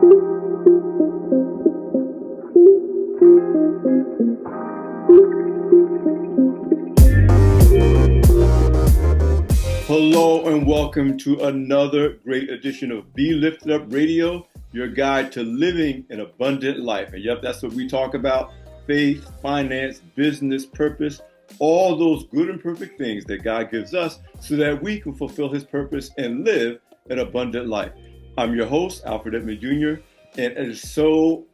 Hello and welcome to another great edition of Be Lifted Up Radio, your guide to living an abundant life. And yep, that's what we talk about: faith, finance, business, purpose, all those good and perfect things that God gives us so that we can fulfill his purpose and live an abundant life. I'm your host, Alfred Edmond Jr., and it is so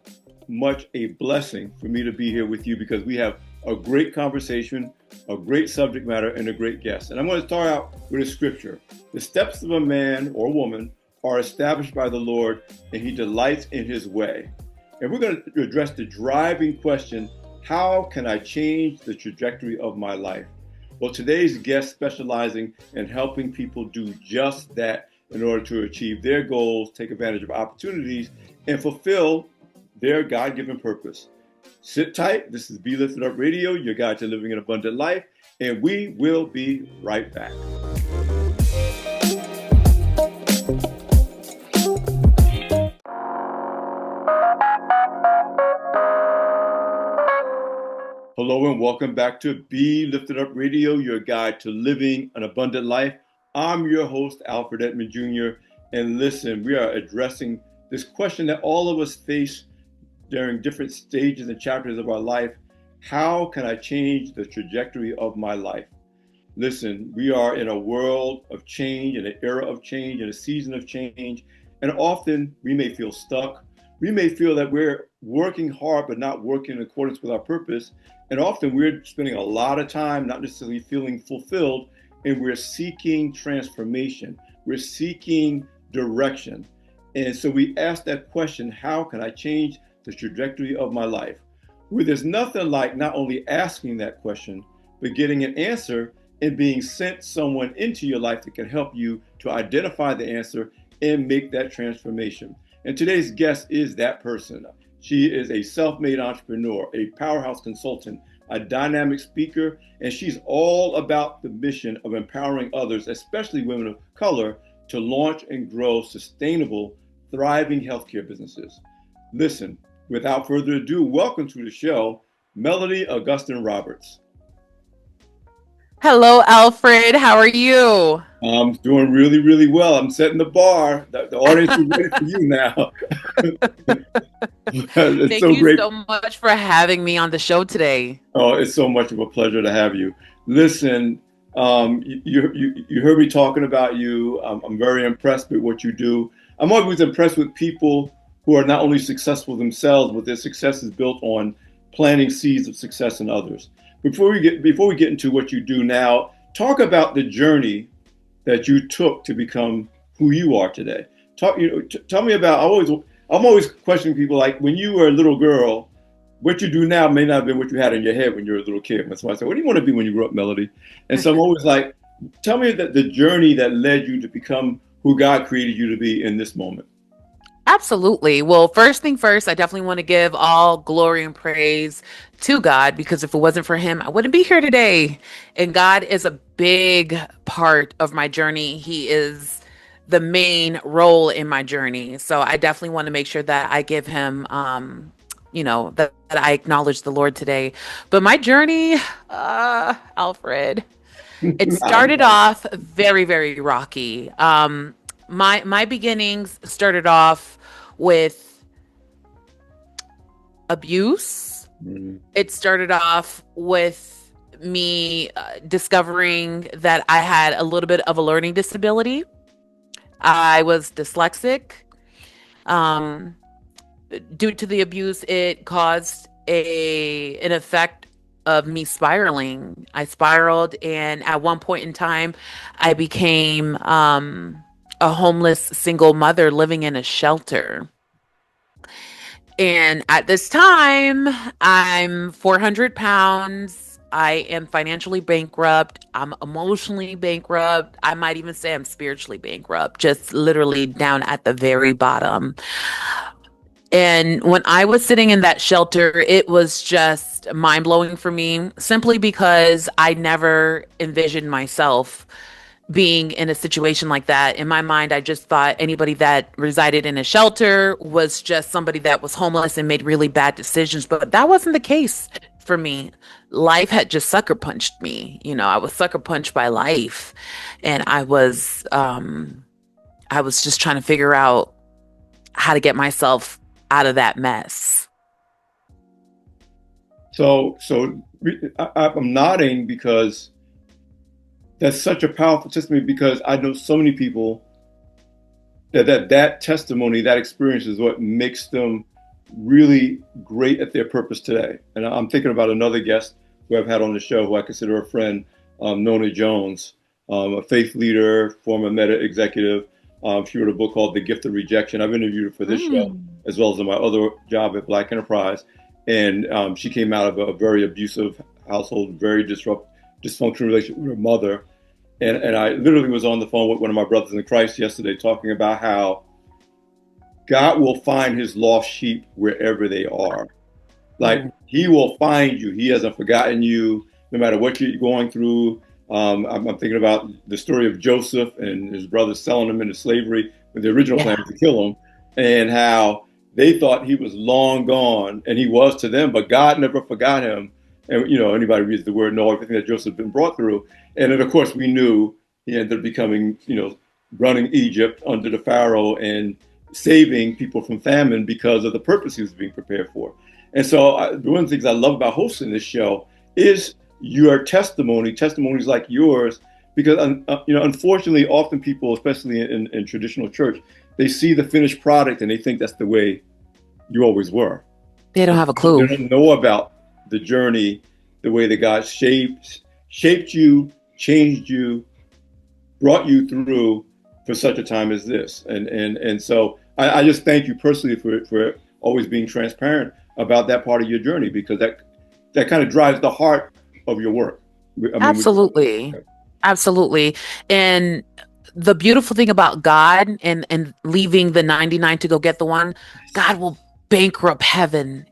much a blessing for me to be here with you because we have a great conversation, a great subject matter, and a great guest. And I'm going to start out with a scripture. The steps of a man or woman are established by the Lord, and he delights in his way. And we're going to address the driving question: how can I change the trajectory of my life? Well, today's guest specializing in helping people do just that in order to achieve their goals, take advantage of opportunities, and fulfill their God-given purpose. Sit tight. This is Be Lifted Up Radio, your guide to living an abundant life, and we will be right back. Hello and welcome back to Be Lifted Up Radio, your guide to living an abundant life. I'm your host, Alfred Edmond Jr., and listen, we are addressing this question that all of us face during different stages and chapters of our life: how can I change the trajectory of my life? Listen, we are in a world of change, in an era of change, in a season of change, and often we may feel stuck. We may feel that we're working hard but not working in accordance with our purpose, and often we're spending a lot of time not necessarily feeling fulfilled, and we're seeking transformation. We're seeking direction. And so we ask that question: how can I change the trajectory of my life? Where there's nothing like not only asking that question, but getting an answer and being sent someone into your life that can help you to identify the answer and make that transformation. And today's guest is that person. She is a self-made entrepreneur, a powerhouse consultant, a dynamic speaker, and she's all about the mission of empowering others, especially women of color, to launch and grow sustainable, thriving healthcare businesses. Listen, without further ado, welcome to the show, Melody Augustin-Roberts. Hello, Alfred. How are you? I'm doing really, really well. I'm setting the bar. The audience is ready for you now. Thank you great. So much for having me on the show today. Oh, it's so much of a pleasure to have you. Listen, you heard me talking about you. I'm very impressed with what you do. I'm always impressed with people who are not only successful themselves, but their success is built on planting seeds of success in others. Before we get into what you do now, talk about the journey that you took to become who you are today. Tell me about. I'm always questioning people, like, when you were a little girl, what you do now may not have been what you had in your head when you were a little kid. When somebody said, "What do you want to be when you grow up, Melody?" And so I'm always like, tell me the journey that led you to become who God created you to be in this moment. Absolutely. Well, first thing first, I definitely want to give all glory and praise to God, because if it wasn't for him, I wouldn't be here today. And God is a big part of my journey. He is the main role in my journey. So I definitely want to make sure that I give him, that I acknowledge the Lord today. But my journey, Alfred, it started off very, very rocky. My beginnings started off with abuse. Mm-hmm. It started off with me discovering that I had a little bit of a learning disability. I was dyslexic. Due to the abuse, it caused an effect of me spiraling. I spiraled, and at one point in time, I became a homeless single mother living in a shelter. And at this time, I'm 400 pounds. I am financially bankrupt. I'm emotionally bankrupt. I might even say I'm spiritually bankrupt, just literally down at the very bottom. And when I was sitting in that shelter, it was just mind-blowing for me, simply because I never envisioned myself being in a situation like that. In my mind, I just thought anybody that resided in a shelter was just somebody that was homeless and made really bad decisions. But that wasn't the case for me. Life had just sucker punched me. I was sucker punched by life. And I was just trying to figure out how to get myself out of that mess. I'm nodding because that's such a powerful testimony, because I know so many people that testimony, that experience is what makes them really great at their purpose today. And I'm thinking about another guest who I've had on the show, who I consider a friend, Nona Jones, a faith leader, former Meta executive. She wrote a book called The Gift of Rejection. I've interviewed her for this show, as well as in my other job at Black Enterprise. And she came out of a very abusive household, very dysfunctional relationship with her mother. And I literally was on the phone with one of my brothers in Christ yesterday, talking about how God will find his lost sheep wherever they are. Like, he will find you. He hasn't forgotten you, no matter what you're going through. I'm thinking about the story of Joseph and his brothers selling him into slavery with the original plan to kill him, and how they thought he was long gone, and he was to them, but God never forgot him. And, anybody reads the word know everything that Joseph had been brought through. And then, of course, we knew he ended up becoming, running Egypt under the Pharaoh and saving people from famine because of the purpose he was being prepared for. And so one of the things I love about hosting this show is your testimonies like yours, because, unfortunately, often people, especially in traditional church, they see the finished product and they think that's the way you always were. They don't have a clue. They don't know about the journey, the way that God shaped you, changed you, brought you through for such a time as this. And so I just thank you personally for always being transparent about that part of your journey, because that kind of drives the heart of your work. Absolutely. Absolutely. And the beautiful thing about God and leaving the 99 to go get the one, God will bankrupt heaven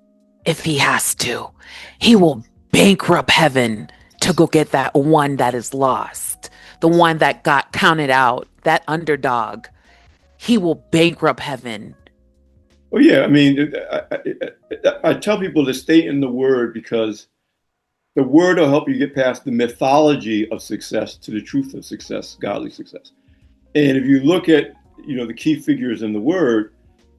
if he has to. He will bankrupt heaven to go get that one that is lost, the one that got counted out, that underdog. He will bankrupt heaven. Oh, yeah. I tell people to stay in the word, because the word will help you get past the mythology of success to the truth of success, godly success. And if you look at, the key figures in the word,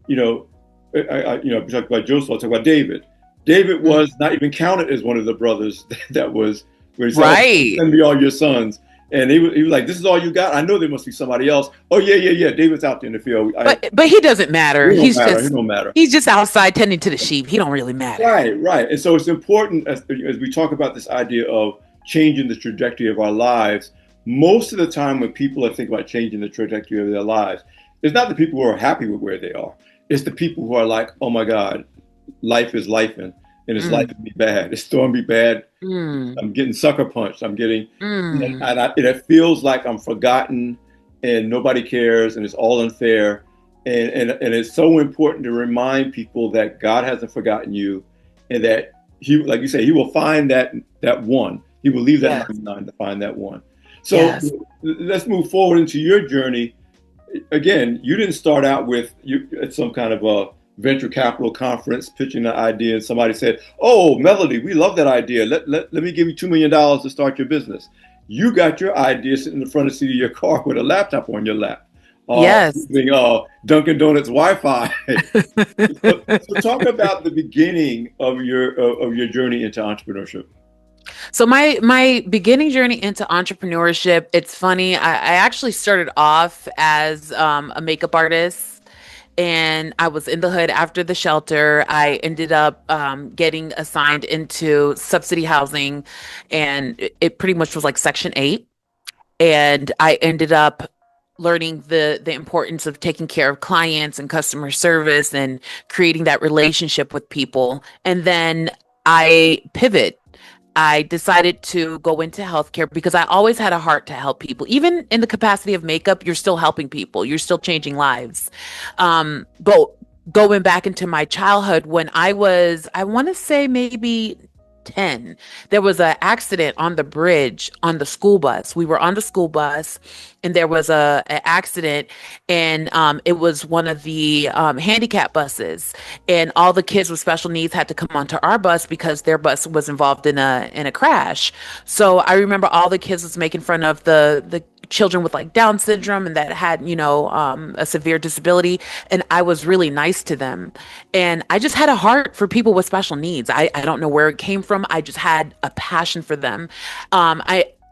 I talk about Joseph, I talk about David. David was not even counted as one of the brothers that was, where he said, right. Send me all your sons. And he was like, this is all you got? I know there must be somebody else. Oh, yeah. David's out there in the field. But he doesn't matter. He don't matter. He's just outside tending to the sheep. He don't really matter. Right. And so it's important, as we talk about this idea of changing the trajectory of our lives, most of the time when people are thinking about changing the trajectory of their lives, it's not the people who are happy with where they are. It's the people who are like, oh my God, life is lifing, and it's life me bad. It's throwing me bad. I'm getting sucker punched. I'm getting, and it feels like I'm forgotten and nobody cares and it's all unfair. And it's so important to remind people that God hasn't forgotten you, and that he, like you say, he will find that one. He will leave that 99 to find that one. So let's move forward into your journey. Again, you didn't start out at some kind of a venture capital conference pitching an idea, and somebody said, oh, Melody, we love that idea. Let me give you $2 million to start your business. You got your idea sitting in the front seat of your car with a laptop on your lap. Using Dunkin' Donuts Wi-Fi. so talk about the beginning of your journey into entrepreneurship. So my beginning journey into entrepreneurship, it's funny. I actually started off as a makeup artist, and I was in the hood after the shelter. I ended up getting assigned into subsidy housing, and it pretty much was like Section 8. And I ended up learning the importance of taking care of clients and customer service and creating that relationship with people. And then I pivot. I decided to go into healthcare because I always had a heart to help people. Even in the capacity of makeup, you're still helping people. You're still changing lives. But going back into my childhood, when I want to say maybe 10. There was an accident on the bridge on the school bus. We were on the school bus and there was an accident, and it was one of the handicap buses, and all the kids with special needs had to come onto our bus because their bus was involved in a crash. So I remember all the kids was making fun of the children with like Down syndrome and that had, a severe disability. And I was really nice to them. And I just had a heart for people with special needs. I don't know where it came from. I just had a passion for them.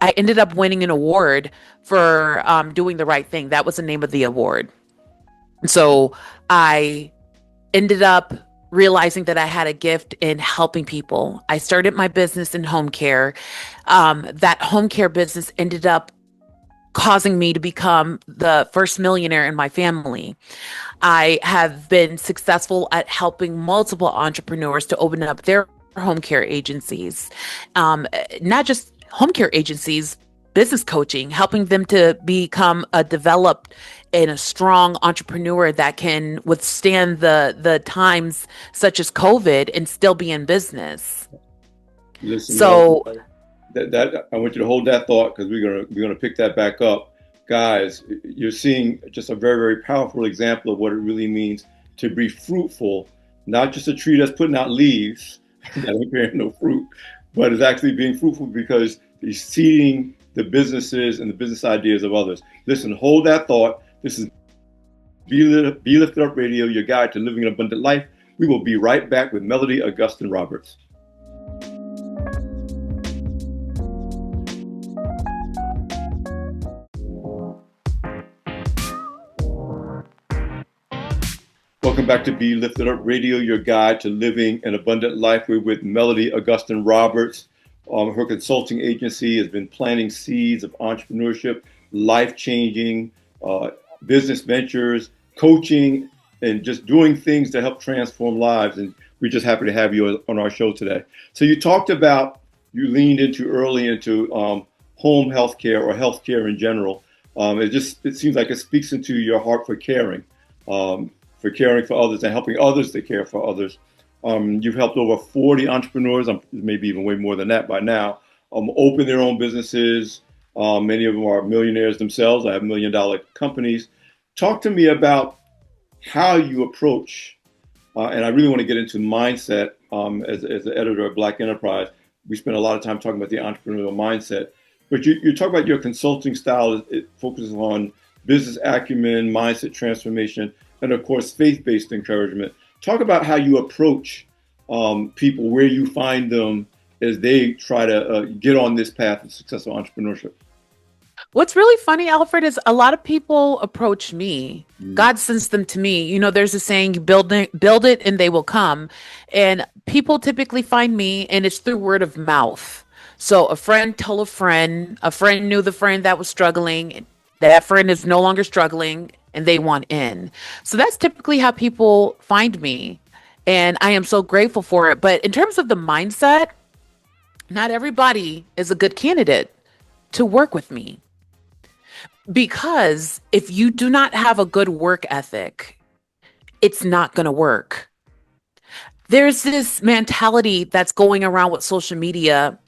I ended up winning an award for doing the right thing. That was the name of the award. So I ended up realizing that I had a gift in helping people. I started my business in home care. That home care business ended up causing me to become the first millionaire in my family. I have been successful at helping multiple entrepreneurs to open up their home care agencies, not just home care agencies, business coaching, helping them to become a developed and a strong entrepreneur that can withstand the times such as COVID and still be in business. Listen, So that I want you to hold that thought, because we're gonna pick that back up, guys. You're seeing just a very, very powerful example of what it really means to be fruitful, not just a tree that's putting out leaves that ain't bearing no fruit, but is actually being fruitful because he's seeding the businesses and the business ideas of others. Listen, hold that thought. This is Be Lifted Up Radio, your guide to living an abundant life. We will be right back with Melody Augustin-Roberts. Welcome back to Be Lifted Up Radio, your guide to living an abundant life. We're with Melody Augustin-Roberts. Her consulting agency has been planting seeds of entrepreneurship, life-changing business ventures, coaching, and just doing things to help transform lives. And we're just happy to have you on our show today. So you talked about, you leaned into early into home healthcare or healthcare in general. It seems like it speaks into your heart for caring for others and helping others to care for others. You've helped over 40 entrepreneurs, maybe even way more than that by now, open their own businesses. Many of them are millionaires themselves. I have $1 million companies. Talk to me about how you approach, and I really want to get into mindset as the editor of Black Enterprise. We spend a lot of time talking about the entrepreneurial mindset, but you talk about your consulting style. It focuses on business acumen, mindset transformation, and of course, faith-based encouragement. Talk about how you approach people, where you find them as they try to get on this path of successful entrepreneurship. what's really funny, Alfred, is a lot of people approach me. God sends them to me. There's a saying, build it and they will come. And people typically find me, and it's through word of mouth. So a friend told a friend knew the friend that was struggling. That friend is no longer struggling and they want in. So that's typically how people find me. And I am so grateful for it. But in terms of the mindset, not everybody is a good candidate to work with me. Because if you do not have a good work ethic, it's not going to work. There's this mentality that's going around with social media.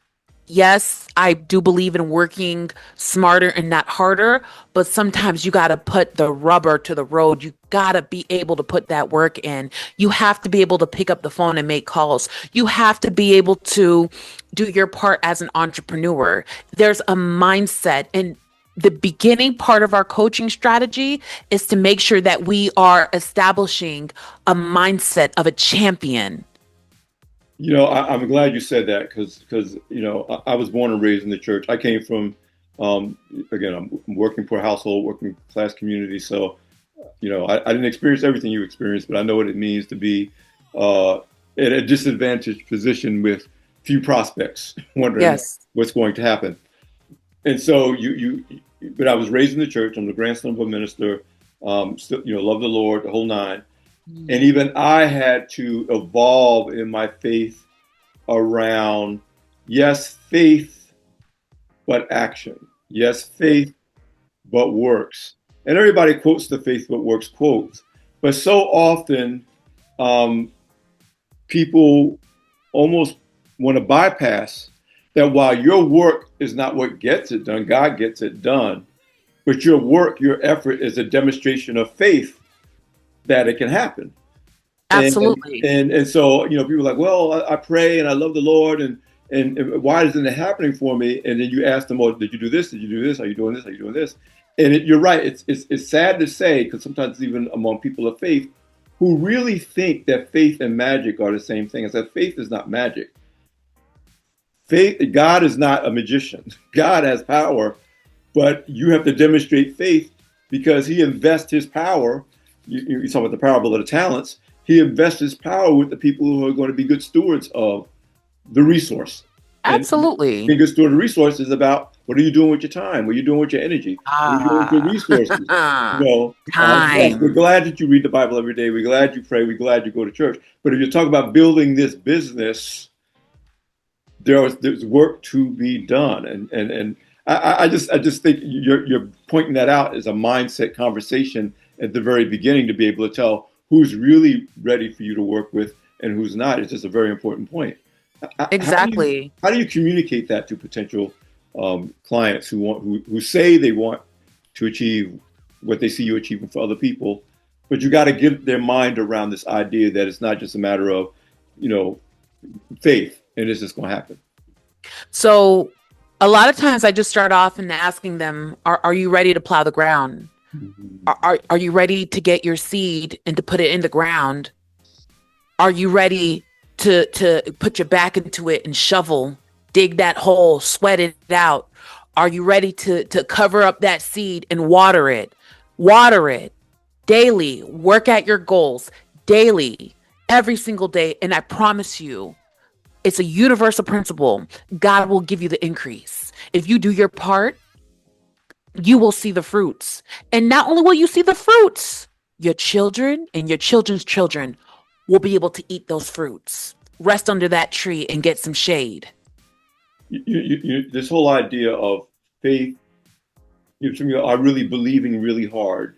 Yes, I do believe in working smarter and not harder, but sometimes you got to put the rubber to the road. You got to be able to put that work in. You have to be able to pick up the phone and make calls. You have to be able to do your part as an entrepreneur. There's a mindset, and the beginning part of our coaching strategy is to make sure that we are establishing a mindset of a champion. I'm glad you said that, because I was born and raised in the church. I came from, again, I'm working poor household, working class community. So, I didn't experience everything you experienced, but I know what it means to be at a disadvantaged position with few prospects, wondering what's going to happen. And so but I was raised in the church. I'm the grandson of a minister. Still, love the Lord, the whole nine. And even I had to evolve in my faith around, yes, faith, but action. Yes, faith, but works. And everybody quotes the faith, but works quotes. But so often, people almost want to bypass that while your work is not what gets it done, God gets it done. But your work, your effort is a demonstration of faith that it can happen. And Absolutely. and so, people are like, well, I pray and I love the Lord, and why isn't it happening for me? And then you ask them, well, did you do this? Did you do this? Are you doing this? Are you doing this? And you're right. It's sad to say, because sometimes even among people of faith who really think that faith and magic are the same thing. Is that faith is not magic. Faith, God is not a magician. God has power, but you have to demonstrate faith because He invests His power. You talk about the parable of the talents. He invests His power with the people who are going to be good stewards of the resource. And Absolutely. being a good steward of the resource is about, what are you doing with your time? What are you doing with your energy? What are you doing with your resources? Yes, we're Time. glad that you read the Bible every day. We're glad you pray. We're glad you go to church. But if you talk about building this business, there's work to be done. And I just think you're pointing that out as a mindset conversation at the very beginning, to be able to tell who's really ready for you to work with and who's not. It's just a very important point. Exactly. How do you communicate that to potential clients who say they want to achieve what they see you achieving for other people, but you got to get their mind around this idea that it's not just a matter of, faith and it's just going to happen. So a lot of times I just start off and asking them, are you ready to plow the ground? Mm-hmm. Are you ready to get your seed and to put it in the ground? Are you ready to put your back into it and shovel, dig that hole, sweat it out? Are you ready to cover up that seed and water it? Water it daily, work at your goals daily, every single day. And I promise you, it's a universal principle. God will give you the increase. If you do your part, you will see the fruits. And not only will you see the fruits, your children and your children's children will be able to eat those fruits. Rest under that tree and get some shade. This whole idea of faith, are really believing really hard.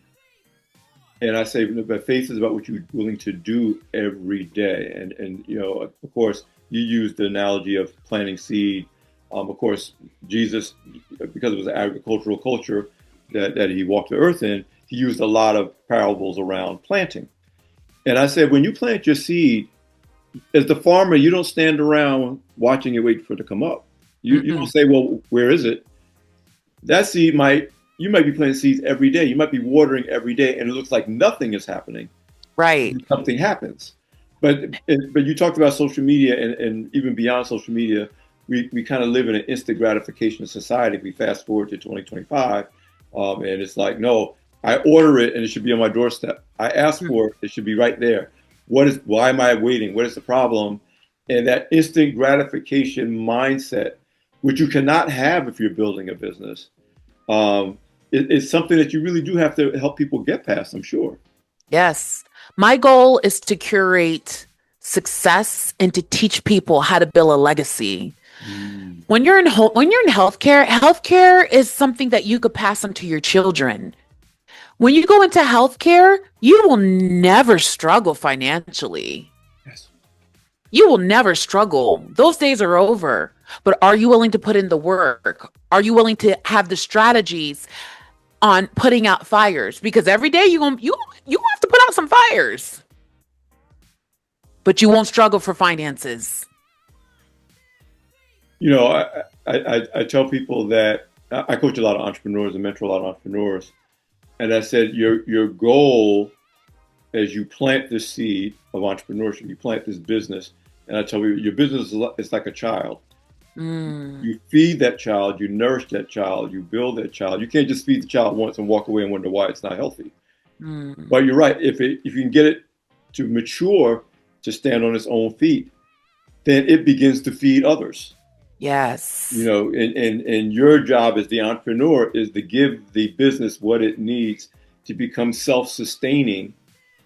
And I say, but faith is about what you're willing to do every day. And of course, you use the analogy of planting seed. Of course, Jesus, because it was an agricultural culture that He walked the earth in, He used a lot of parables around planting. And I said, when you plant your seed, as the farmer, you don't stand around watching it wait for it to come up. You don't say, well, where is it? That seed you might be planting seeds every day. You might be watering every day, and it looks like nothing is happening. Right. Something happens. But you talked about social media, and even beyond social media, we kind of live in an instant gratification society. If we fast forward to 2025, and it's like, no, I order it and it should be on my doorstep. I ask for it should be right there. Why am I waiting? What is the problem? And that instant gratification mindset, which you cannot have if you're building a business, it's something that you really do have to help people get past, I'm sure. Yes. My goal is to curate success and to teach people how to build a legacy. When you're in healthcare is something that you could pass on to your children. When you go into healthcare, you will never struggle financially. Yes. You will never struggle. Those days are over. But are you willing to put in the work? Are you willing to have the strategies on putting out fires? Because every day you have to put out some fires. But you won't struggle for finances. I tell people that I coach a lot of entrepreneurs and mentor a lot of entrepreneurs. And I said, your goal as you plant this seed of entrepreneurship, you plant this business, and I tell you, your business is like a child. You feed that child, you nourish that child, you build that child. You can't just feed the child once and walk away and wonder why it's not healthy. But you're right. If you can get it to mature, to stand on its own feet, then it begins to feed others. Yes. And your job as the entrepreneur is to give the business what it needs to become self-sustaining,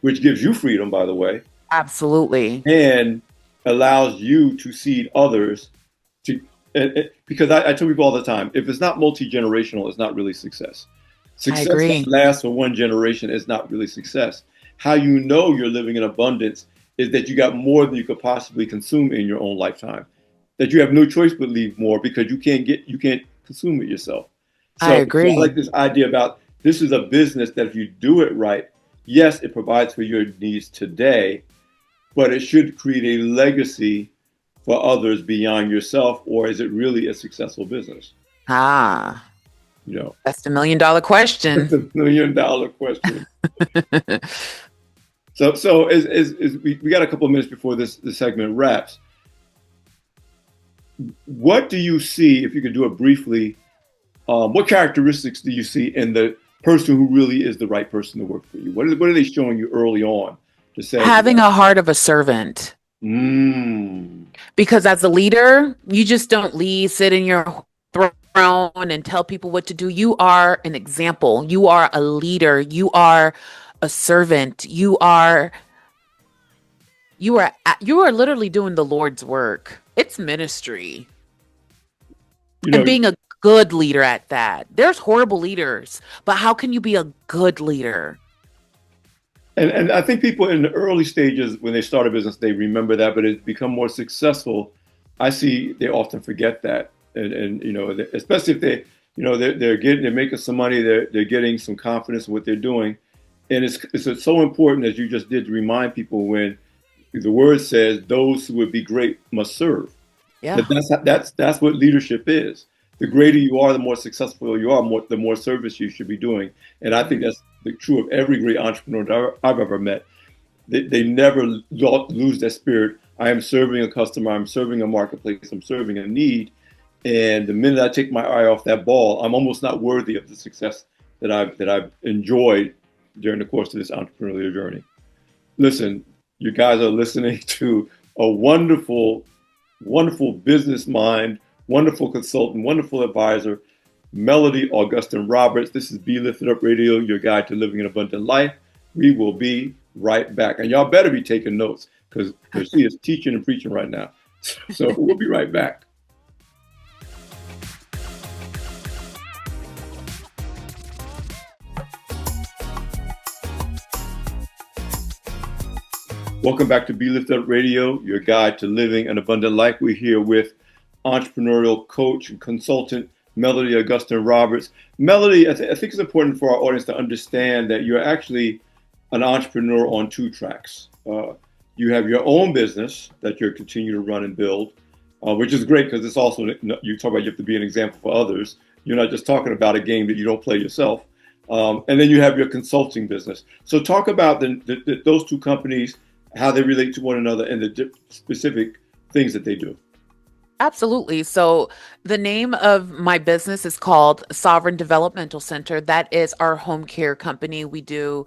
which gives you freedom, by the way. Absolutely. And allows you to seed others because I tell people all the time, if it's not multi-generational, it's not really success. Success that lasts for one generation is not really success. How you know you're living in abundance is that you got more than you could possibly consume in your own lifetime. that you have no choice but leave more because you can't consume it yourself. I So I like agree. this idea about this is a business that if you do it right, yes, it provides for your needs today, but it should create a legacy for others beyond yourself, or is it really a successful business? Ah, You know, that's the $1 million question. that's $1 million question. So as we got a couple of minutes before this segment wraps. What do you see, if you could do it briefly, what characteristics do you see in the person who really is the right person to work for you? What are they showing you early on to say, Having a heart of a servant. mm, Because as a leader, you just don't lead, sit in your throne and tell people what to do. You are an example. You are a leader. You are a servant. You are literally doing the Lord's work. It's ministry. you And know, being a good leader at that. There's horrible leaders, but how can you be a good leader? and I think people in the early stages when they start a business, they remember that, but it's become more successful. I see they often forget that, and you know, especially if they, you know, they're making some money, they're getting some confidence in what they're doing, and it's so important as you just did to remind people when the word says those who would be great must serve. Yeah. That's what leadership is. The greater you are, the more successful you are, the more service you should be doing. And I think Mhm. that's true of every great entrepreneur that I've ever met. They never lose that spirit. I am serving a customer. I'm serving a marketplace. I'm serving a need. And the minute I take my eye off that ball, I'm almost not worthy of the success that I've enjoyed during the course of this entrepreneurial journey. Listen, you guys are listening to a wonderful, wonderful business mind, wonderful consultant, wonderful advisor, Melody Augustin-Roberts. This is Be Lifted Up Radio, your guide to living an abundant life. We will be right back. And y'all better be taking notes because she is teaching and preaching right now. So we'll be right back. Welcome back to Be Lifted Up Radio, your guide to living an abundant life. We're here with entrepreneurial coach and consultant Melody Augustin-Roberts. Melody, I think it's important for our audience to understand that you're actually an entrepreneur on two tracks. You have your own business that you're continuing to run and build, which is great because it's also, you talk about you have to be an example for others. You're not just talking about a game that you don't play yourself. And then you have your consulting business. So talk about those two companies, how they relate to one another, and the specific things that they do. Absolutely. So the name of my business is called Sovereign Developmental Center. That is our home care company. We do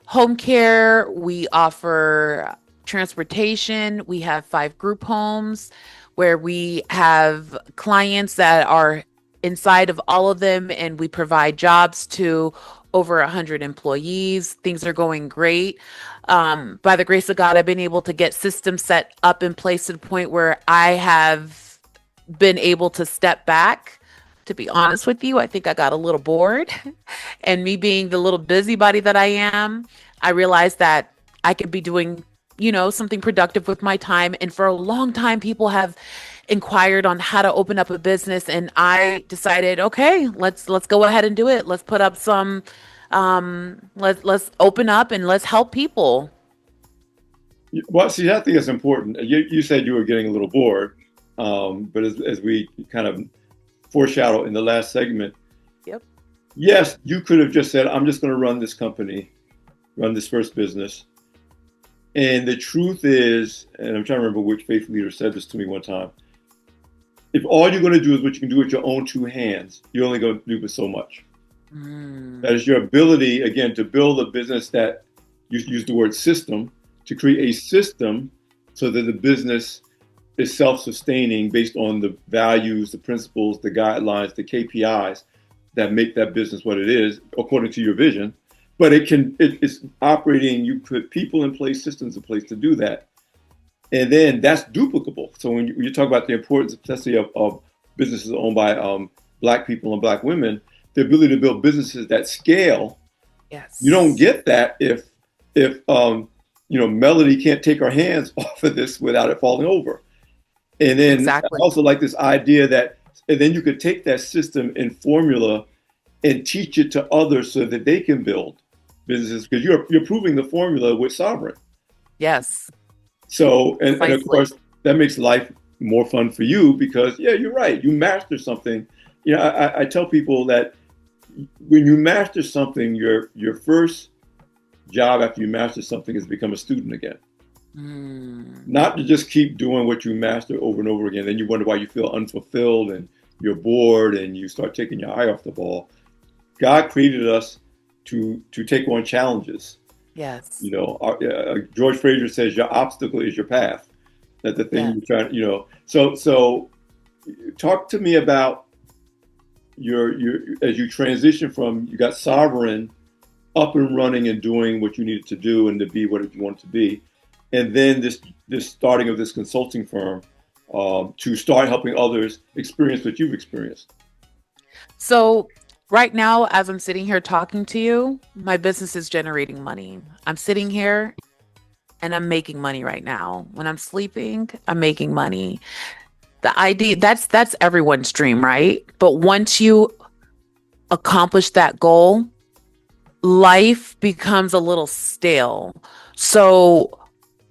home care, we offer transportation, we have 5 group homes where we have clients that are inside of all of them, and we provide jobs to over 100 employees. Things are going great. By the grace of God, I've been able to get systems set up in place to the point where I have been able to step back. To be honest with you, I think I got a little bored. And me being the little busybody that I am, I realized that I could be doing, something productive with my time. And for a long time, people have inquired on how to open up a business, and I decided, okay, let's go ahead and do it. Let's put up some, let's open up and let's help people. Well, see, I think it's important. You said you were getting a little bored, but as we kind of foreshadow in the last segment, Yep. yes, you could have just said, I'm just going to run this company, run this first business. And the truth is, and I'm trying to remember which faith leader said this to me one time, if all you're going to do is what you can do with your own 2 hands, you're only going to do with so much. That is your ability, again, to build a business that, you use the word system, to create a system so that the business is self-sustaining based on the values, the principles, the guidelines, the KPIs that make that business what it is, according to your vision. But it's operating, you put people in place, systems in place to do that. And then that's duplicable. So when you talk about the importance, especially of businesses owned by Black people and Black women, the ability to build businesses that scale, you don't Yes. get that if Melody can't take her hands off of this without it falling over. And then I Exactly. also like this idea that, and then you could take that system and formula and teach it to others so that they can build businesses because you're proving the formula with Sovereign. Yes, So, and of precisely. course, that makes life more fun for you because, yeah, you're right. You master something. You know, I tell people that when you master something, your first job after you master something is become a student again. Mm, Not to just keep doing what you master over and over again. Then you wonder why you feel unfulfilled and you're bored and you start taking your eye off the ball. God created us to take on challenges. yes, You know, George Fraser says your obstacle is your path. That the thing yes. you're trying, you know. So talk to me about your as you transition from you got Sovereign up and running and doing what you needed to do and to be what you want to be, and then this starting of this consulting firm to start helping others experience what you've experienced. So right now, as I'm sitting here talking to you, my business is generating money. I'm sitting here and I'm making money right now. When I'm sleeping, I'm making money. The idea that's everyone's dream, right? But once you accomplish that goal, life becomes a little stale. So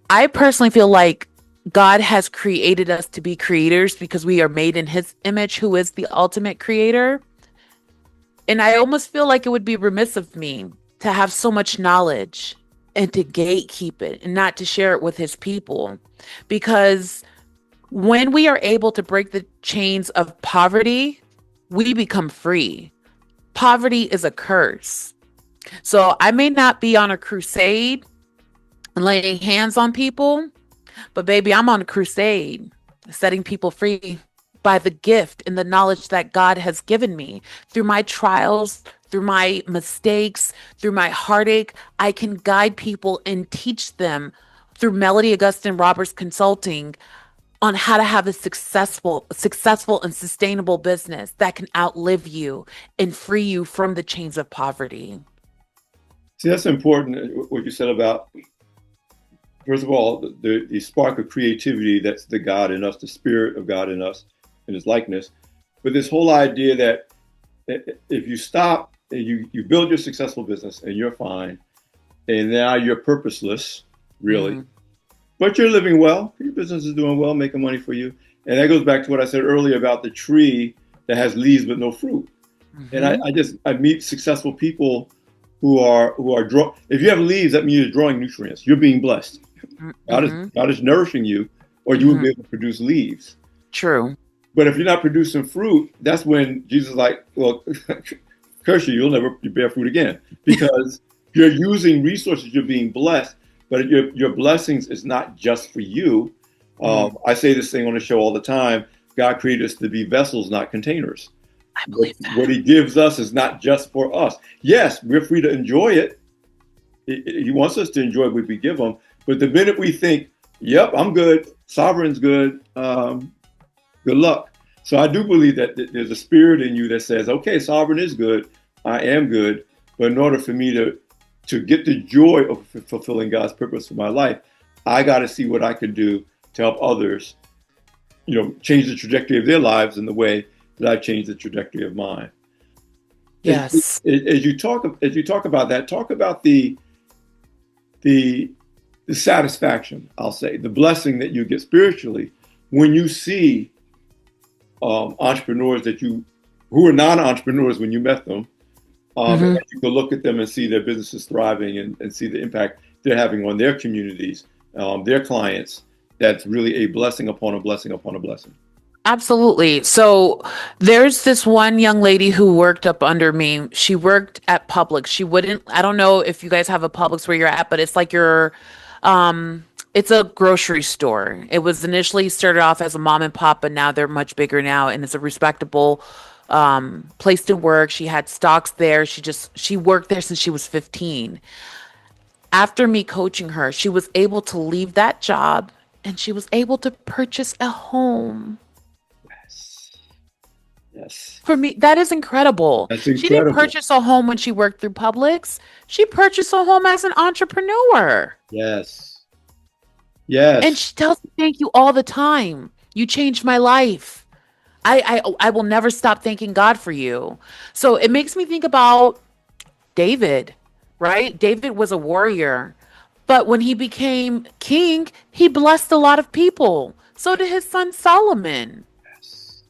I personally feel like God has created us to be creators because we are made in his image, who is the ultimate creator. And I almost feel like it would be remiss of me to have so much knowledge and to gatekeep it and not to share it with his people. Because when we are able to break the chains of poverty, we become free. Poverty is a curse. So I may not be on a crusade and laying hands on people, but baby, I'm on a crusade setting people free by the gift and the knowledge that God has given me through my trials, through my mistakes, through my heartache. I can guide people and teach them through Melody Augustin-Roberts Consulting on how to have a successful and sustainable business that can outlive you and free you from the chains of poverty. See, that's important. What you said about first of all the spark of creativity that's the God in us, the spirit of God in us, in His likeness. But this whole idea that if you stop and you build your successful business and you're fine, and now you're purposeless, really, Mm-hmm. but you're living well, your business is doing well, making money for you, and that goes back to what I said earlier about the tree that has leaves but no fruit. And Mm-hmm. I meet successful people who are draw. If you have leaves, that means you're drawing nutrients. You're being blessed. Mm-hmm. God is nourishing you, or you wouldn't Mm-hmm. be able to produce leaves. True. But if you're not producing fruit, that's when Jesus is like, well, curse you, you'll never bear fruit again. Because you're using resources, you're being blessed, but your blessings is not just for you. Mm, I say this thing on the show all the time. God created us to be vessels, not containers. I believe What that. he gives us is not just for us. Yes, we're free to enjoy it. He wants us to enjoy what we give him. But the minute we think, yep, I'm good, sovereign's good, good luck. So I do believe that there's a spirit in you that says, okay, sovereign is good, I am good, but in order for me to get the joy of fulfilling God's purpose for my life, I got to see what I can do to help others, change the trajectory of their lives in the way that I've changed the trajectory of mine. As, Yes. as you talk about that, talk about the the satisfaction, I'll say, the blessing that you get spiritually when you see entrepreneurs who are non-entrepreneurs when you met them, and Hmm. you can look at them and see their businesses thriving and see the impact they're having on their communities, their clients. That's really a blessing upon a blessing upon a blessing. Absolutely. So there's this one young lady who worked up under me. She worked at Publix. She wouldn't, I don't know if you guys have a Publix where you're at, but it's like it's a grocery store. It was initially started off as a mom and pop, but now they're much bigger now and it's a respectable place to work. She had stocks there. She worked there since she was 15. After me coaching her, she was able to leave that job and she was able to purchase a home. Yes. Yes. For me, that is incredible. That's She didn't incredible. purchase a home when she worked through Publix. She purchased a home as an entrepreneur. Yes. And Yes. she tells me thank you all the time. You changed my life. I will never stop thanking God for you. So it makes me think about David, right? David was a warrior, but when he became king, he blessed a lot of people. So did his son Solomon. Yes.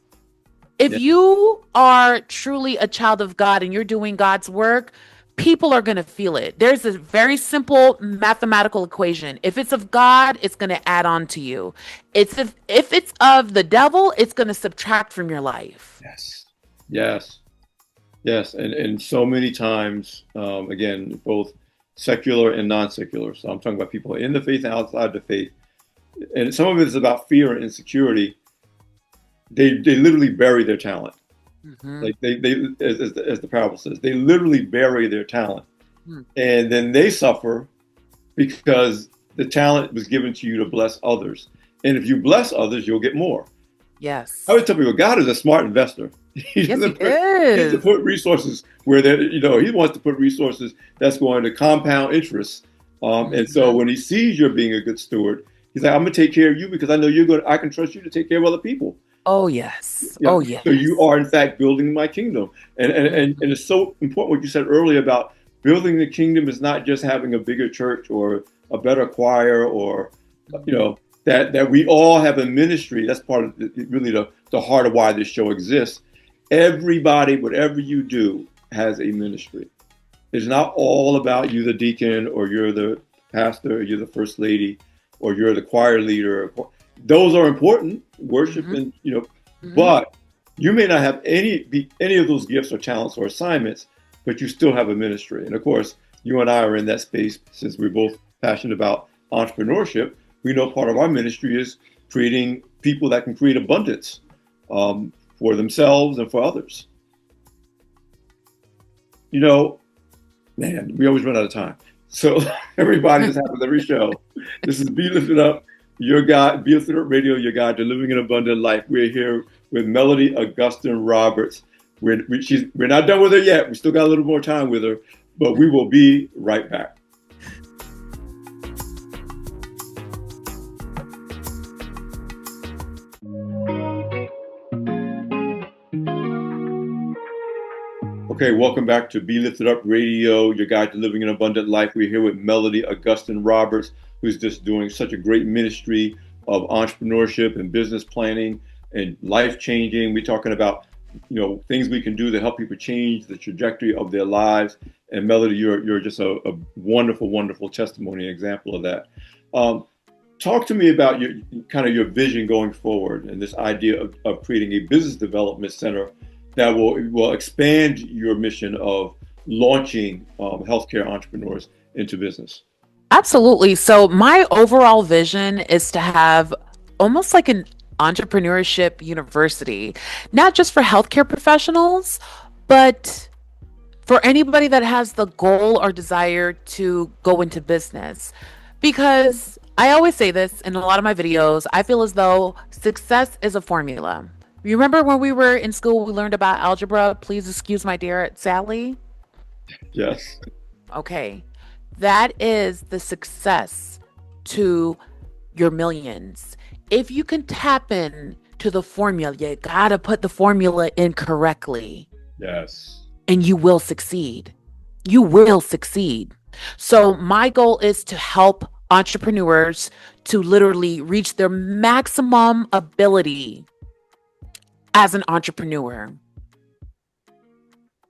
If Yeah. you are truly a child of God and you're doing God's work, people are going to feel it. There's a very simple mathematical equation. If it's of God, it's going to add on to you. If it's of the devil, it's going to subtract from your life. Yes. Yes. Yes. And so many times, again, both secular and non-secular. So I'm talking about people in the faith and outside the faith. And some of it is about fear and insecurity. They literally bury their talent. Mm-hmm. Like they as the parable says, they literally bury their talent. Hmm. And then they suffer because the talent was given to you to bless others. And if you bless others, you'll get more. Yes. I would tell people, God is a smart investor. He Yes, he doesn't is. put resources where he wants to put resources that's going to compound interest. And so Mm-hmm. when he sees you're being a good steward, he's like, I'm going to take care of you because I know I can trust you to take care of other people. Oh, yes. Yeah. Oh, So you yes. are in fact building my kingdom. And Mhm. it's so important what you said earlier about building the kingdom is not just having a bigger church or a better choir or, you Mhm. know, that we all have a ministry. That's part of really the heart of why this show exists. Everybody, whatever you do, has a ministry. It's not all about you, the deacon, or you're the pastor, or you're the first lady, or you're the choir leader. Those are important, worship Mhm. and Mhm. but you may not have any of those gifts or talents or assignments, but you still have a ministry. And of course, you and I are in that space since we're both passionate about entrepreneurship. We know part of our ministry is creating people that can create abundance for themselves and for others. You know, man, we always run out of time. So everybody, this happens every show. This is Be Lifted Up, your guide, Be Lifted Up Radio, your guide to living an abundant life. We're here with Melody Augustin-Roberts. We're not done with her yet. We still got a little more time with her, but we will be right back. Okay, welcome back to Be Lifted Up Radio, your guide to living an abundant life. We're here with Melody Augustin-Roberts, who's just doing such a great ministry of entrepreneurship and business planning and life changing. We're talking about, things we can do to help people change the trajectory of their lives. And Melody, you're just a wonderful, wonderful testimony, example of that. Talk to me about your vision going forward and this idea of creating a business development center that will expand your mission of launching healthcare entrepreneurs into business. Absolutely. So, my overall vision is to have almost like an entrepreneurship university, not just for healthcare professionals, but for anybody that has the goal or desire to go into business. Because I always say this in a lot of my videos, I feel as though success is a formula. You remember when we were in school, we learned about algebra? Please excuse my dear Sally. Yes. Okay. That is the success to your millions. If you can tap in to the formula, you gotta put the formula in correctly Yes. and you will succeed. You will succeed. So, my goal is to help entrepreneurs to literally reach their maximum ability as an entrepreneur.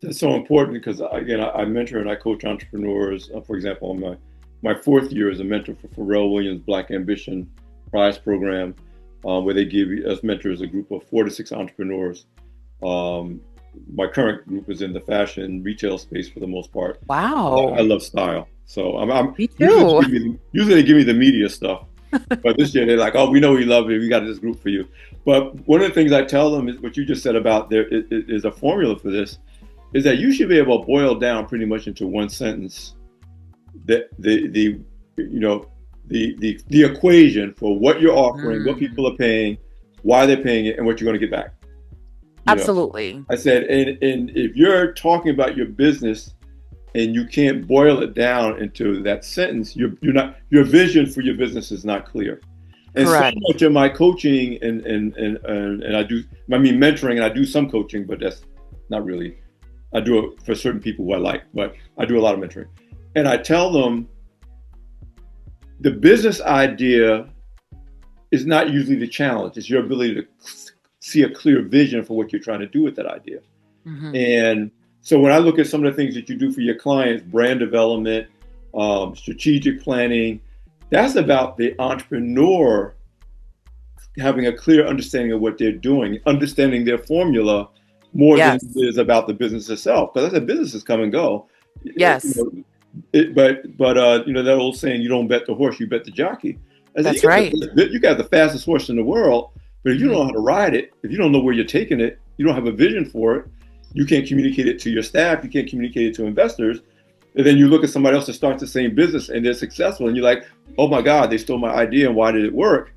That's so important because again, I mentor and I coach entrepreneurs. For example, on my fourth year as a mentor for Pharrell Williams Black Ambition Prize Program, where they give us mentors a group of 4 to 6 entrepreneurs. My current group is in the fashion retail space for the most part. I Wow. love style, so I'm Me usually too. usually they give me the media stuff, but this year they're like, oh, we know you love it. We got this group for you. But one of the things I tell them is what you just said about there is a formula for this is that you should be able to boil down pretty much into one sentence the the equation for what you're offering, what Mm, people are paying, why they're paying it, and what you're going to get back. You know, absolutely. I said, and if you're talking about your business and you can't boil it down into that sentence, you're not your vision for your business is not clear. And so Correct. much of my coaching and mentoring, and I do some coaching, but that's not really, I do it for certain people who I like, but I do a lot of mentoring. And I tell them the business idea is not usually the challenge. It's your ability to see a clear vision for what you're trying to do with that idea. Mm-hmm. And so when I look at some of the things that you do for your clients, brand development, strategic planning, that's about the entrepreneur having a clear understanding of what they're doing, understanding their formula more than Yes. it is about the business itself. Because I said businesses come and go. Yes. That old saying, you don't bet the horse, you bet the jockey. I said, That's right. you got the fastest horse in the world, but if you don't Mm-hmm. know how to ride it, if you don't know where you're taking it, you don't have a vision for it, you can't communicate it to your staff, you can't communicate it to investors. And then you look at somebody else that starts the same business and they're successful, and you're like, oh my God, they stole my idea, and why did it work?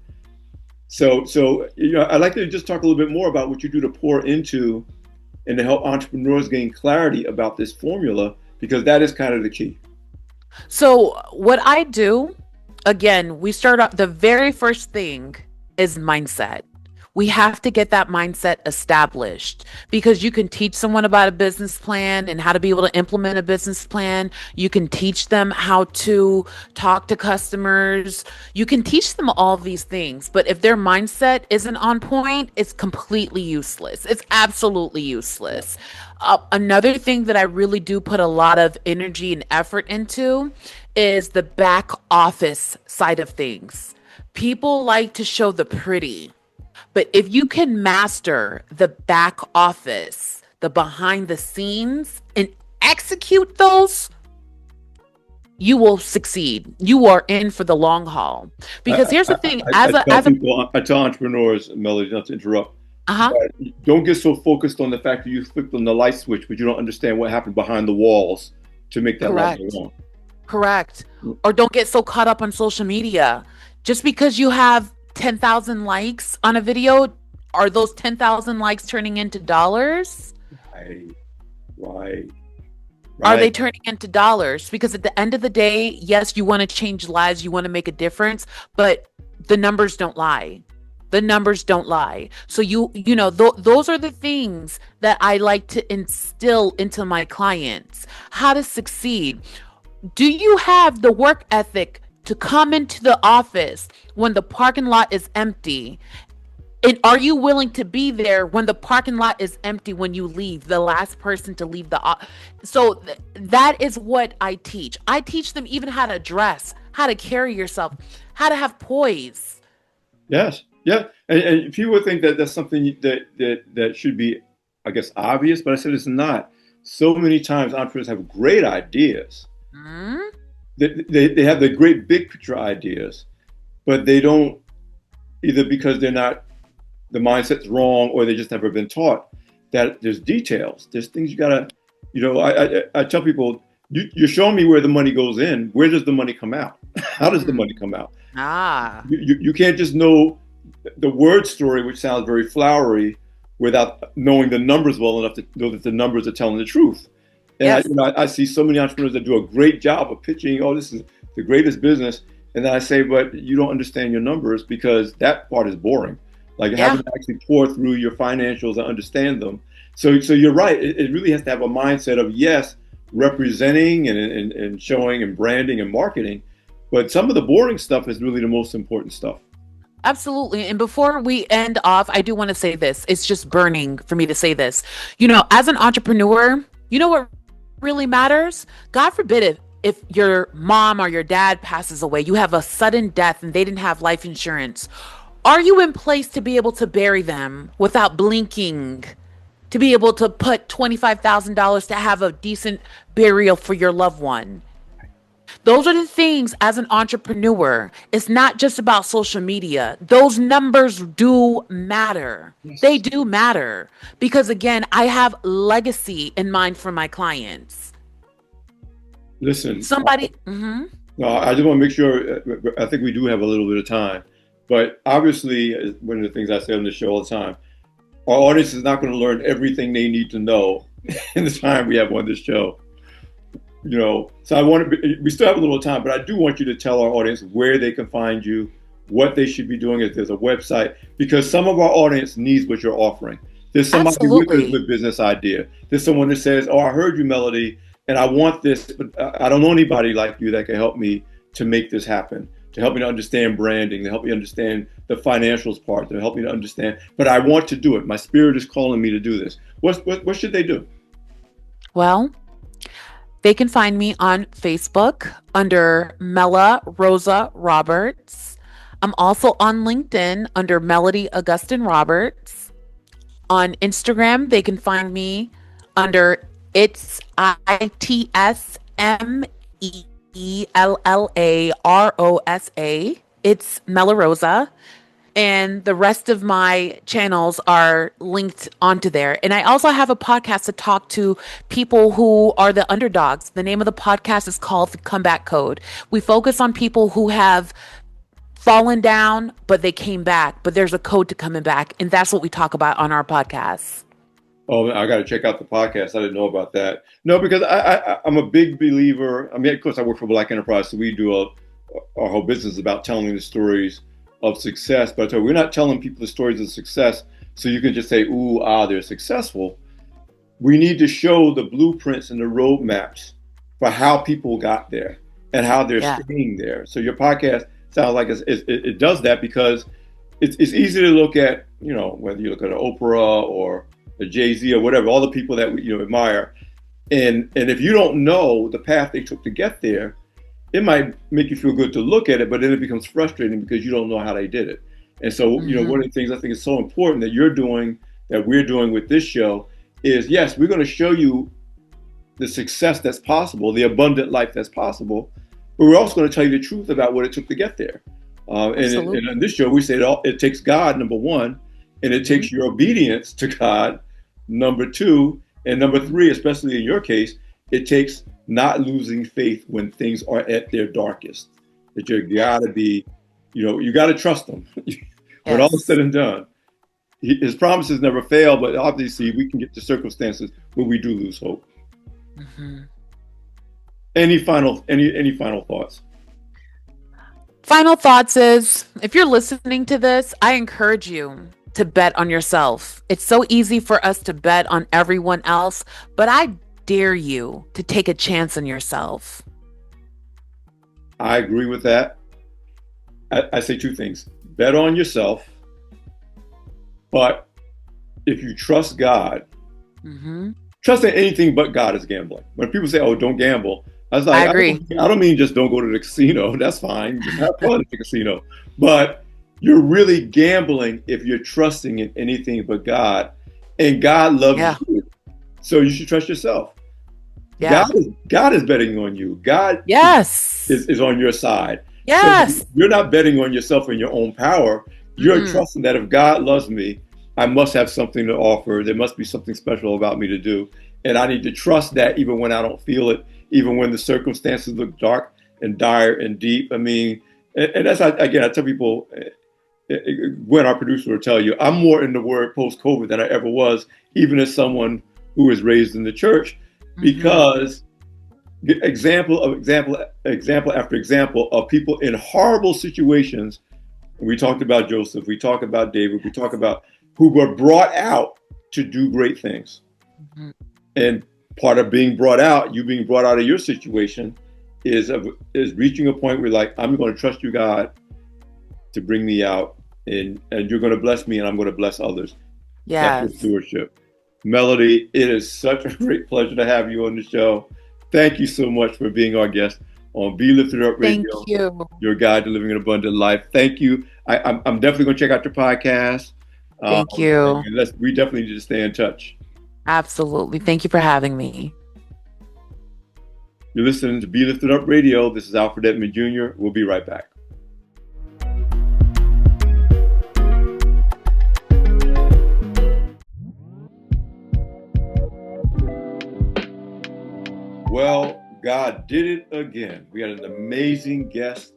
So I'd like to just talk a little bit more about what you do to pour into and to help entrepreneurs gain clarity about this formula, because that is kind of the key. So, what I do, again, we start off, the very first thing is mindset. We have to get that mindset established, because you can teach someone about a business plan and how to be able to implement a business plan. You can teach them how to talk to customers. You can teach them all these things. But if their mindset isn't on point, it's completely useless. It's absolutely useless. Another thing that I really do put a lot of energy and effort into is the back office side of things. People like to show the pretty. But if you can master the back office, the behind the scenes, and execute those, you will succeed. You are in for the long haul. Because here's the thing, I tell entrepreneurs, Melody, not to interrupt, uh-huh, don't get so focused on the fact that you flipped on the light switch, but you don't understand what happened behind the walls to make that light go on. correct. Or don't get so caught up on social media. Just because you have 10,000 likes on a video, are those 10,000 likes turning into dollars? Right. Are they turning into dollars? Because at the end of the day, yes, you want to change lives, you want to make a difference, but the numbers don't lie. The numbers don't lie. So those are the things that I like to instill into my clients. How to succeed. Do you have the work ethic to come into the office when the parking lot is empty? And are you willing to be there when the parking lot is empty when you leave, the last person to leave that is what I teach. I teach them even how to dress, how to carry yourself, how to have poise. Yes. Yeah. And people think that that's something that should be, I guess, obvious, but I said it's not. So many times entrepreneurs have great ideas. Mm-hmm. They have the great big picture ideas, but they don't, either because the mindset's wrong, or they just never been taught that there's details. There's things you gotta, I tell people, you're showing me where the money goes in. Where does the money come out? How does the money come out? You can't just know the word story, which sounds very flowery, without knowing the numbers well enough to know that the numbers are telling the truth. And Yes. I see so many entrepreneurs that do a great job of pitching, oh, this is the greatest business. And then I say, but you don't understand your numbers, because that part is boring. Like having to actually pour through your financials and understand them. So you're right. It really has to have a mindset of, yes, representing and showing and branding and marketing. But some of the boring stuff is really the most important stuff. Absolutely. And before we end off, I do want to say this. It's just burning for me to say this. As an entrepreneur, you know what really matters? God forbid if your mom or your dad passes away, you have a sudden death and they didn't have life insurance. Are you in place to be able to bury them without blinking? To be able to put $25,000 to have a decent burial for your loved one? Those are the things as an entrepreneur. It's not just about social media. Those numbers do matter. They Yes. do matter. Because again, I have legacy in mind for my clients. Listen, Somebody, mhm. no, I just want to make sure, I think we do have a little bit of time. But obviously, one of the things I say on the show all the time, our audience is not going to learn everything they need to know in the time we have on this show. So we still have a little time, but I do want you to tell our audience where they can find you, what they should be doing, if there's a website, because some of our audience needs what you're offering. There's somebody Absolutely. with a business idea. There's someone that says, oh, I heard you, Melody, and I want this, but I don't know anybody like you that can help me to make this happen, to help me to understand branding, to help me understand the financials part, to help me to understand, but I want to do it. My spirit is calling me to do this. What should they do? Well, they can find me on Facebook under Mela Rosa Roberts. I'm also on LinkedIn under Melody Augustin Roberts. On Instagram, they can find me under ITSMELLAROSA. It's Mela Rosa. And the rest of my channels are linked onto there. And I also have a podcast to talk to people who are the underdogs. The name of the podcast is called The Comeback Code. We focus on people who have fallen down, but they came back, but there's a code to coming back. And that's what we talk about on our podcast. Oh, I got to check out the podcast. I didn't know about that. No, because I'm a big believer. I mean, of course, I work for Black Enterprise, so we do our whole business about telling the stories of success. But we're not telling people the stories of success so you can just say, ooh, they're successful. We need to show the blueprints and the roadmaps for how people got there and how they're staying there. So your podcast sounds like it does that, because it's easy to look at, whether you look at an Oprah or a Jay-Z or whatever, all the people that we admire. And if you don't know the path they took to get there, it might make you feel good to look at it, but then it becomes frustrating because you don't know how they did it. And so, one of the things I think is so important that we're doing with this show is, yes, we're going to show you the success that's possible, the abundant life that's possible, but we're also going to tell you the truth about what it took to get there. And in this show, we say it takes God, number one, and it takes your obedience to God, number two, and number three, especially in your case, it takes not losing faith when things are at their darkest. That you gotta be, you gotta trust him. When all is said and done, his promises never fail, but obviously we can get to circumstances where we do lose hope. Mm-hmm. Any final thoughts? Final thoughts is, if you're listening to this, I encourage you to bet on yourself. It's so easy for us to bet on everyone else, but I dare you to take a chance on yourself. I agree with that. I say two things. Bet on yourself, but if you trust God, trusting anything but God is gambling. When people say, oh, don't gamble, I was like, I agree. I don't mean just don't go to the casino. That's fine. Just have fun at the casino. But you're really gambling if you're trusting in anything but God. And God loves you. So you should trust yourself. Yeah. God is betting on you. God is on your side. Yes. So you're not betting on yourself and your own power. You're trusting that if God loves me, I must have something to offer. There must be something special about me to do. And I need to trust that even when I don't feel it, even when the circumstances look dark and dire and deep. I mean, and that's, again, I tell people, Gwen, our producer, will tell you, I'm more in the word post-COVID than I ever was, even as someone who was raised in the church, because example after example of people in horrible situations. We talked about Joseph, we talk about David, we talk about who were brought out to do great things. And part of being brought out, you being brought out of your situation, is reaching a point where, like, I'm going to trust you, God, to bring me out, and you're going to bless me, and I'm going to bless others. That's your stewardship. Melody, it is such a great pleasure to have you on the show. Thank you so much for being our guest on Be Lifted Up Radio. Thank you. Your guide to living an abundant life. Thank you. I'm definitely going to check out your podcast. Thank you. We definitely need to stay in touch. Absolutely. Thank you for having me. You're listening to Be Lifted Up Radio. This is Alfred Edmond Jr. We'll be right back. Well, God did it again. We had an amazing guest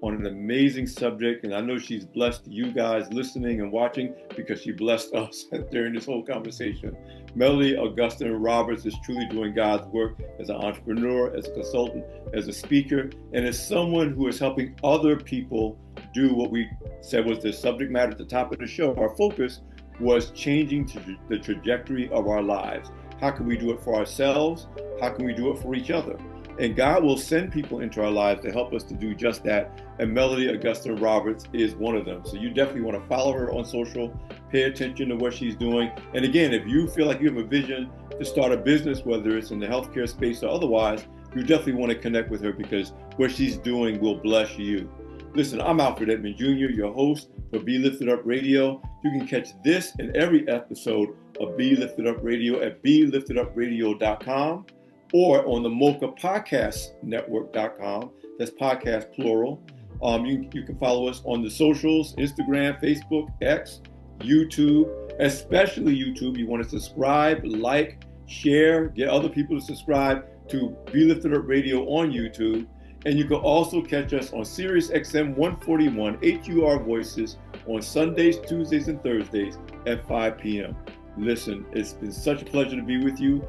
on an amazing subject, and I know she's blessed you guys listening and watching because she blessed us during this whole conversation. Melody Augustin-Roberts is truly doing God's work as an entrepreneur, as a consultant, as a speaker, and as someone who is helping other people do what we said was the subject matter at the top of the show. Our focus was changing the trajectory of our lives. How can we do it for ourselves? How can we do it for each other? And God will send people into our lives to help us to do just that. And Melody Augustin-Roberts is one of them. So you definitely want to follow her on social, pay attention to what she's doing. And again, if you feel like you have a vision to start a business, whether it's in the healthcare space or otherwise, you definitely want to connect with her because what she's doing will bless you. Listen, I'm Alfred Edmond Jr., your host for Be Lifted Up Radio. You can catch this and every episode of Be Lifted Up Radio at beliftedupradio.com or on the Mocha Podcast Network.com. That's podcast plural. You can follow us on the socials, Instagram, Facebook, X, YouTube, especially YouTube. You want to subscribe, like, share, get other people to subscribe to Be Lifted Up Radio on YouTube. And you can also catch us on Sirius XM 141 HUR Voices on Sundays, Tuesdays, and Thursdays at 5 p.m. Listen, it's been such a pleasure to be with you.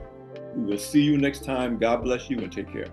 We will see you next time. God bless you and take care.